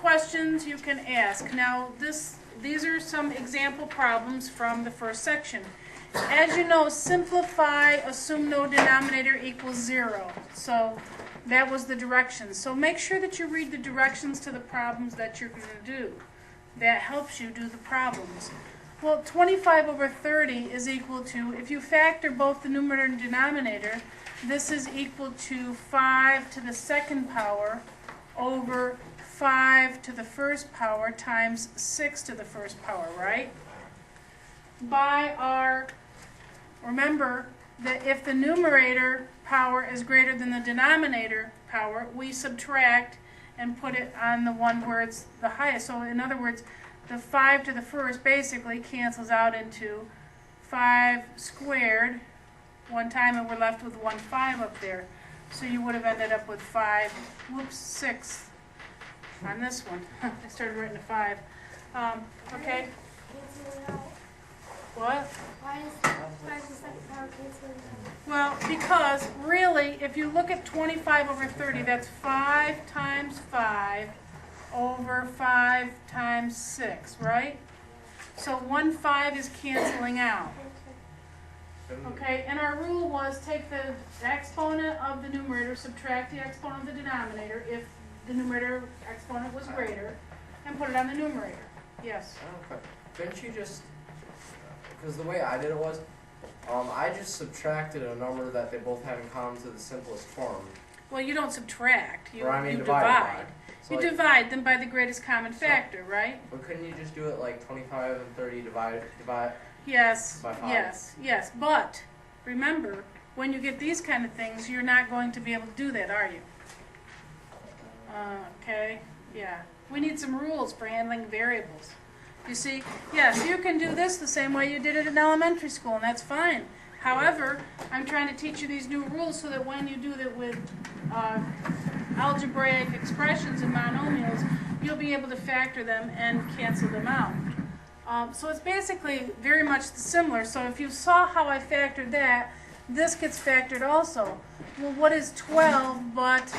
questions you can ask. Now, these are some example problems from the first section. As you know, simplify, assume no denominator equals 0. So that was the directions. So make sure that you read the directions to the problems that you're going to do. That helps you do the problems. Well, 25 over 30 is equal to, if you factor both the numerator and denominator, this is equal to 5 to the second power over 5 to the first power times 6 to the first power, right? Remember that if the numerator power is greater than the denominator power, we subtract and put it on the one where it's the highest. So in other words, the 5 to the first basically cancels out into 5 squared one time, and we're left with 1 5 up there. So you would have ended up with 6 on this one. I started writing a 5. Okay. What? Why is 5 to the second power canceling out? Well, because really, if you look at 25 over 30, that's 5 times 5 over 5 times 6, right? So 1 5 is canceling out. Okay, and our rule was take the exponent of the numerator, subtract the exponent of the denominator if the numerator exponent was greater, and put it on the numerator. Yes? Couldn't you just, because the way I did it was, I just subtracted a number that they both have in common to the simplest form. Well, you don't subtract, you divide. divide. So You like, divide them by the greatest common factor, right? But couldn't you just do it like 25 and 30 divide? Yes, By 5. yes. But remember, when you get these kind of things, you're not going to be able to do that, are you? Okay, yeah. We need some rules for handling variables. You see, yes, you can do this the same way you did it in elementary school, and that's fine. However, I'm trying to teach you these new rules so that when you do that with algebraic expressions and monomials, you'll be able to factor them and cancel them out. So it's basically very much similar. So if you saw how I factored that, this gets factored also. Well, what is 12 but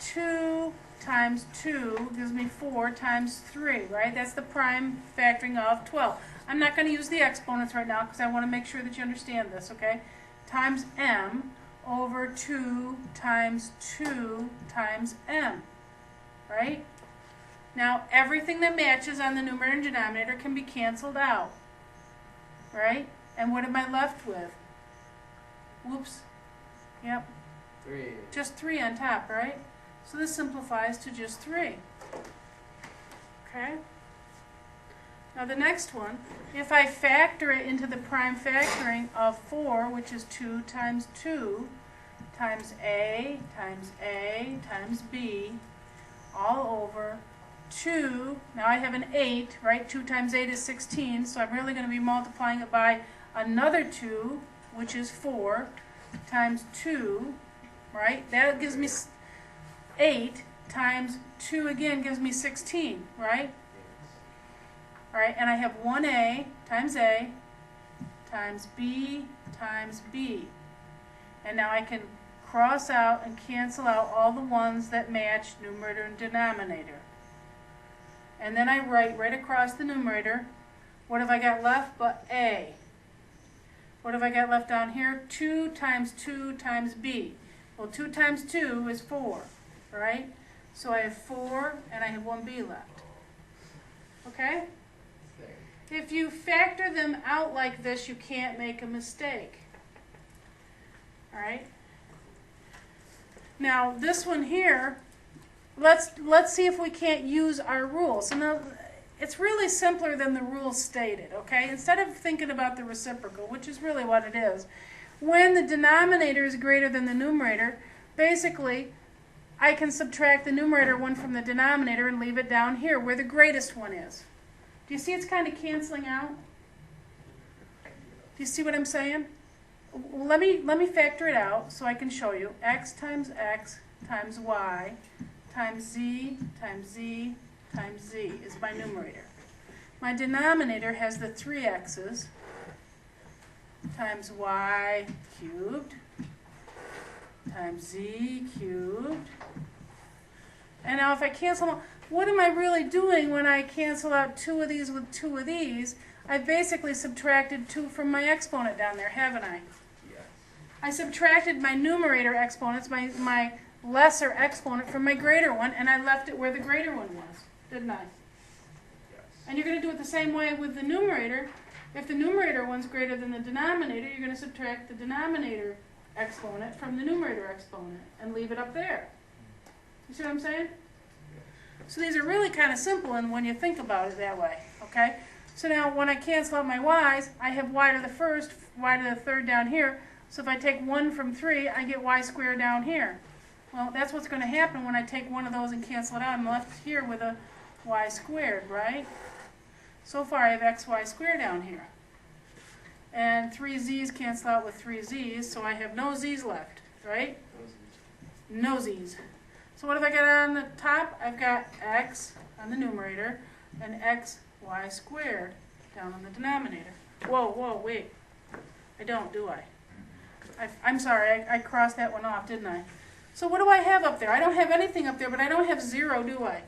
2 times 2 gives me 4 times 3, right? That's the prime factoring of 12. I'm not going to use the exponents right now because I want to make sure that you understand this, okay? Times m over 2 times 2 times m, right? Now, everything that matches on the numerator and denominator can be canceled out, right? And what am I left with? Whoops. Yep. 3. Just 3 on top, right? So this simplifies to just 3. Okay? Now the next one, if I factor it into the prime factoring of 4, which is 2 times 2 times A times A times B, all over 2, now I have an 8, right? 2 times 8 is 16, so I'm really going to be multiplying it by another 2, which is 4, times 2, right? That gives me 8 times 2 again gives me 16, right? All right, and I have 1A times B times B. And now I can cross out and cancel out all the ones that match numerator and denominator. And then I write right across the numerator, what have I got left but A? What have I got left down here? 2 times B. Well, 2 times 2 is 4, right? So I have 4 and I have 1B left. Okay? If you factor them out like this, you can't make a mistake. All right? Now, this one here, let's see if we can't use our rules. So now, it's really simpler than the rules stated, okay? Instead of thinking about the reciprocal, which is really what it is, when the denominator is greater than the numerator, basically, I can subtract the numerator one from the denominator and leave it down here where the greatest one is. Do you see it's kind of canceling out? Do you see what I'm saying? Let me factor it out so I can show you. X times Y times Z times Z times Z is my numerator. My denominator has the 3 x's times y cubed times z cubed And now if I cancel them, what am I really doing when I cancel out 2 of these with 2 of these? I've basically subtracted 2 from my exponent down there, haven't I? Yes. I subtracted my numerator exponents, my lesser exponent from my greater one, and I left it where the greater one was, didn't I? Yes. And you're going to do it the same way with the numerator. If the numerator one's greater than the denominator, you're going to subtract the denominator exponent from the numerator exponent and leave it up there. You see what I'm saying? So these are really kind of simple and when you think about it that way, okay? So now when I cancel out my y's, I have y to the first, y to the third down here. So if I take 1 from 3, I get y squared down here. Well, that's what's going to happen when I take one of those and cancel it out. I'm left here with a y squared, right? So far I have xy squared down here. And 3 z's cancel out with 3 z's, so I have no z's left, right? No z's. So what have I got on the top? I've got x on the numerator and xy squared down on the denominator. Whoa, wait. I don't, do I? I'm sorry, I crossed that one off, didn't I? So what do I have up there? I don't have anything up there, but I don't have 0, do I?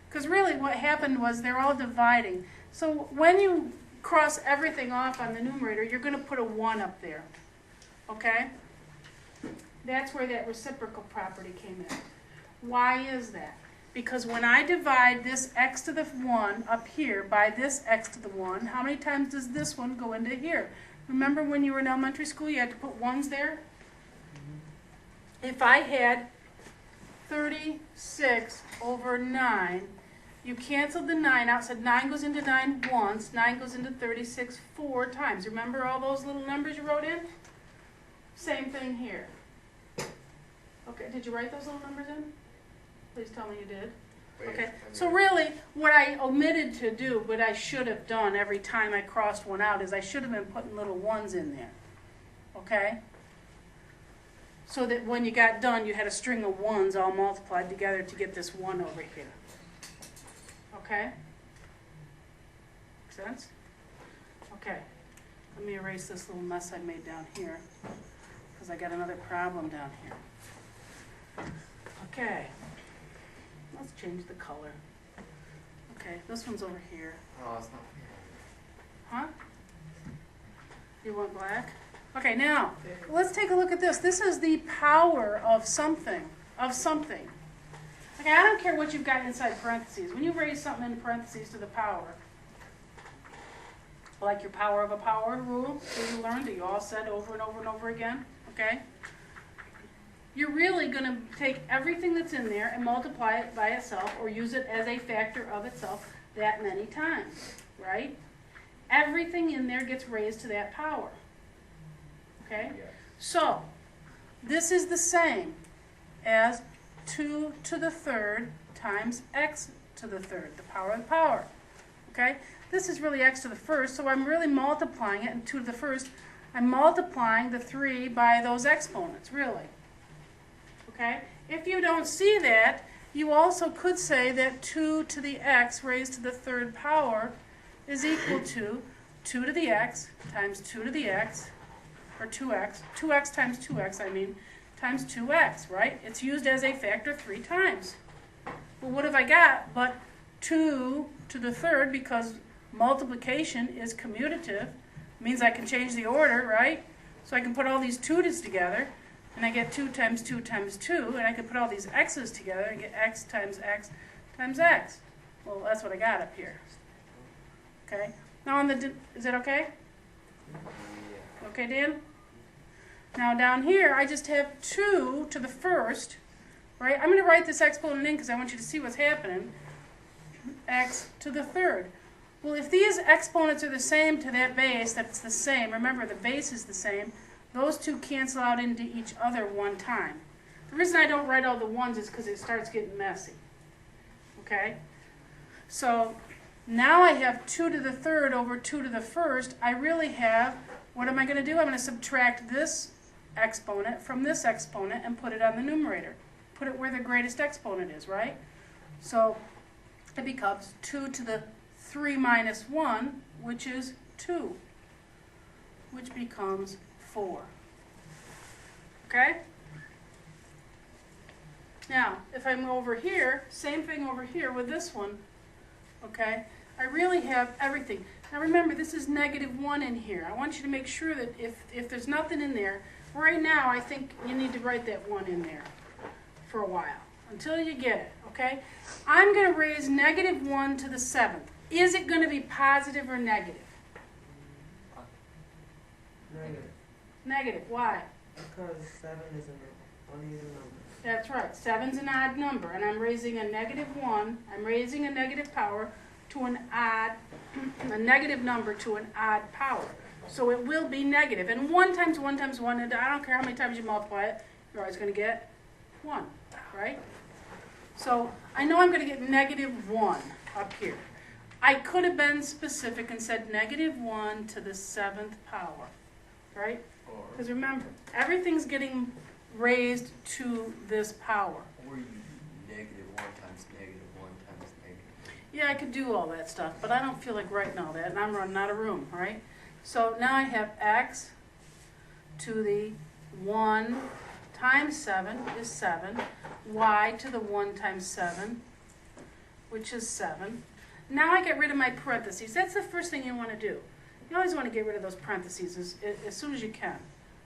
Because really what happened was they're all dividing. So when you cross everything off on the numerator, you're going to put a 1 up there. Okay? That's where that reciprocal property came in. Why is that? Because when I divide this x to the 1 up here by this x to the 1, how many times does this one go into here? Remember when you were in elementary school, you had to put 1s there? If I had 36 over 9, you canceled the 9 out, said 9 goes into 9 once, 9 goes into 36 4 times. Remember all those little numbers you wrote in? Same thing here. Okay, did you write those little numbers in? Please tell me you did. Okay, so really what I omitted to do, what I should have done every time I crossed one out, is I should have been putting little 1s in there. Okay? So that when you got done, you had a string of 1s all multiplied together to get this 1 over here. Okay? Make sense? Okay. Let me erase this little mess I made down here, because I got another problem down here. Okay. Let's change the color. Okay, this one's over here. Oh, it's not here. Huh? You want black? Okay, now, let's take a look at this. This is the power of something. Okay, I don't care what you've got inside parentheses. When you raise something in parentheses to the power, like your power of a power rule that you learned, that you all said over and over and over again, okay? You're really going to take everything that's in there and multiply it by itself or use it as a factor of itself that many times, right? Everything in there gets raised to that power. Okay? Yes. So, this is the same as 2 to the third times x to the third, the power of the power. Okay? This is really x to the first, so I'm really multiplying it, and 2 to the first, I'm multiplying the 3 by those exponents, really. Okay? If you don't see that, you also could say that 2 to the x raised to the third power is equal to 2 to the x times 2 to the x, or 2x times 2x, times 2x, right? It's used as a factor 3 times. Well, what have I got but 2 to the third, because multiplication is commutative, means I can change the order, right? So I can put all these 2's together, and I get 2 times 2 times 2, and I can put all these x's together and get x times x times x. Well, that's what I got up here. Okay? Now on the, is that okay? Yeah. Okay, Dan? Now down here, I just have 2 to the first, right? I'm going to write this exponent in because I want you to see what's happening. X to the third. Well, if these exponents are the same to that base, that's the same. Remember, the base is the same. Those two cancel out into each other one time. The reason I don't write all the 1s is because it starts getting messy. Okay? So now I have 2 to the third over 2 to the first. I really have, what am I going to do? I'm going to subtract this exponent from this exponent and put it on the numerator. Put it where the greatest exponent is, right? So it becomes 2 to the 3 minus 1, which is 2, which becomes 4. Okay? Now, if I'm over here, same thing over here with this one, okay? I really have everything. Now remember, this is -1 in here. I want you to make sure that if there's nothing in there, right now I think you need to write that 1 in there for a while, until you get it, okay? I'm going to raise -1 to the 7th. Is it going to be positive or negative? Negative. Negative. Why? Because 7 is an uneven number. That's right. 7's an odd number, and I'm raising a -1. I'm raising a negative power to an odd, a negative number to an odd power. So it will be negative. And 1 times 1 times 1, and I don't care how many times you multiply it, you're always going to get 1, right? So I know I'm going to get -1 up here. I could have been specific and said -1 to the 7th power, right? Because remember, everything's getting raised to this power. Or you do -1 times -1 times negative. Yeah, I could do all that stuff, but I don't feel like writing all that, and I'm running out of room, right? So now I have x to the 1 times 7 is 7, y to the 1 times 7, which is 7. Now I get rid of my parentheses. That's the first thing you want to do. You always want to get rid of those parentheses as soon as you can,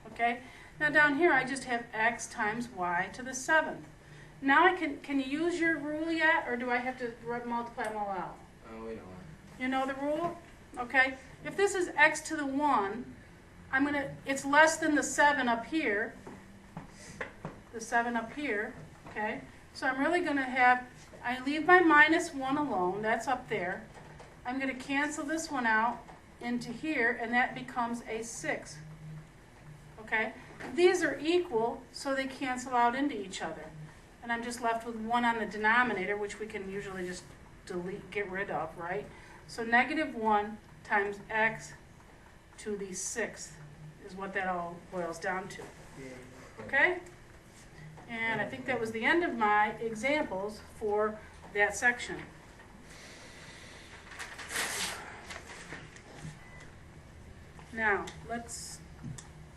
okay? Now down here I just have x times y to the 7th. Now I can you use your rule yet, or do I have to multiply them all out? Oh, we know You know the rule? Okay. If this is x to the 1, it's less than the 7 up here. The 7 up here, okay? So I'm really going to have, I leave my -1 alone, that's up there. I'm going to cancel this one out into here, and that becomes a 6. Okay? These are equal, so they cancel out into each other. And I'm just left with 1 on the denominator, which we can usually just get rid of, right? So -1 times x to the 6th is what that all boils down to. Okay? And I think that was the end of my examples for that section. Now, let's